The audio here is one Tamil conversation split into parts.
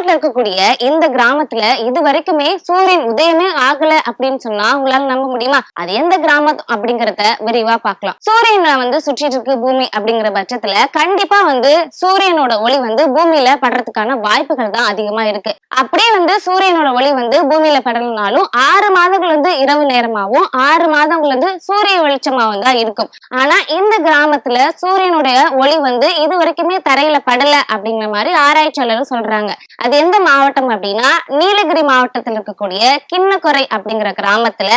தமிழ்நாட்டுல இருக்கக்கூடிய இந்த கிராமத்துல இது வரைக்குமே சூரியன் உதயமே ஆகல அப்படின்னு சொன்னா உங்களால நம்ப முடியுமா? அது எந்த கிராமம் அப்படிங்கறத விரிவா பார்க்கலாம். சூரியனை சுற்றிட்டு இருக்கு பூமி அப்படிங்கிற பட்சத்துல கண்டிப்பா சூரியனோட ஒளி பூமியில படுறதுக்கான வாய்ப்புகள் தான் அதிகமா இருக்கு. அப்படியே சூரியனோட ஒளி பூமியில படலனாலும் 6 மாதங்கள் இரவு நேரமாவும் 6 மாதங்கள் சூரிய வெளிச்சமாவும் தான் இருக்கும். ஆனா இந்த கிராமத்துல சூரியனுடைய ஒளி இது வரைக்குமே தரையில படல அப்படிங்கிற மாதிரி ஆராய்ச்சியாளர்கள் சொல்றாங்க. அது எந்த மாவட்டம் அப்படின்னா நீலகிரி மாவட்டத்தில் இருக்கக்கூடிய கிண்ணக்குறை அப்படிங்கிற கிராமத்துல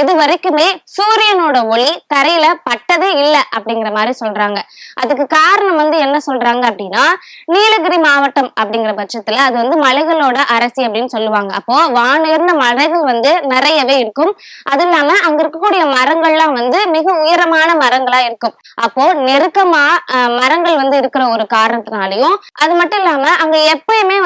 இது வரைக்குமே சூரியனோட ஒளி தரையில பட்டதே இல்லை அப்படிங்கிற மாதிரி சொல்றாங்க. அதுக்கு காரணம் என்ன சொல்றாங்க அப்படின்னா நீலகிரி மாவட்டம் அப்படிங்கிற பட்சத்துல அது மலைகளோட அரசி அப்படின்னு சொல்லுவாங்க. அப்போ வானுயர்ந்த மலைகள் நிறையவே இருக்கும். அது இல்லாம அங்க இருக்கக்கூடிய மரங்கள்லாம் மிக உயரமான மரங்களா இருக்கும். அப்போ நெருக்கமா மரங்கள் இருக்கிற ஒரு காரணத்தினாலையும் அது மட்டும் இல்லாம அங்க எப்பயுமே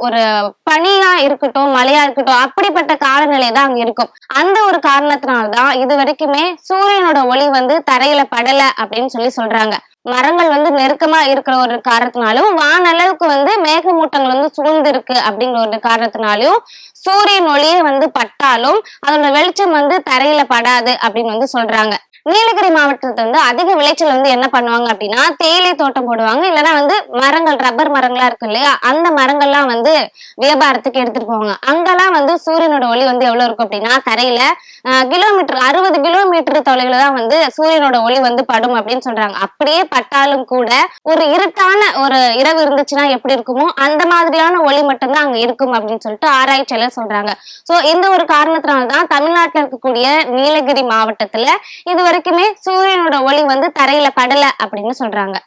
ஒரு பனியா இருக்கட்டும் மழையா இருக்கட்டும் அப்படிப்பட்ட காலநிலை தான் அங்க இருக்கும். அந்த ஒரு காரணத்தினால்தான் இது வரைக்குமே சூரியனோட ஒளி தரையில படல அப்படின்னு சொல்றாங்க. மரங்கள் நெருக்கமா இருக்கிற ஒரு காரணத்தினாலும் வானளவுக்கு மேகமூட்டங்கள் சூழ்ந்து இருக்கு அப்படிங்கிற ஒரு காரணத்தினாலையும் சூரியன் ஒளியே பட்டாலும் அதோட வெளிச்சம் தரையில படாது அப்படின்னு சொல்றாங்க. நீலகிரி மாவட்டத்துல அதிக விளைச்சல் என்ன பண்ணுவாங்க அப்படின்னா தேயிலை தோட்டம் போடுவாங்க. இல்லைன்னா மரங்கள் ரப்பர் மரங்களா இருக்கு இல்லையா, அந்த மரங்கள்லாம் வியாபாரத்துக்கு எடுத்துட்டு போவாங்க. அங்கெல்லாம் சூரியனோட ஒளி எவ்வளவு இருக்கும் அப்படின்னா தரையில கிலோமீட்டர் 60 கிலோமீட்டர் தொலைவுல தான் சூரியனோட ஒளி படும் அப்படின்னு சொல்றாங்க. அப்படியே பட்டாலும் கூட ஒரு இருட்டான ஒரு இரவு இருந்துச்சுன்னா எப்படி இருக்குமோ அந்த மாதிரியான ஒளி மட்டும்தான் அங்க இருக்கும் அப்படின்னு சொல்லிட்டு ஆராய்ச்சியாளர் சொல்றாங்க. சோ இந்த ஒரு காரணத்தினால்தான் தமிழ்நாட்டுல இருக்கக்கூடிய நீலகிரி மாவட்டத்துல இது வரைக்குமே சூரியனோட ஒளி தரையில படல அப்படின்னு சொல்றாங்க.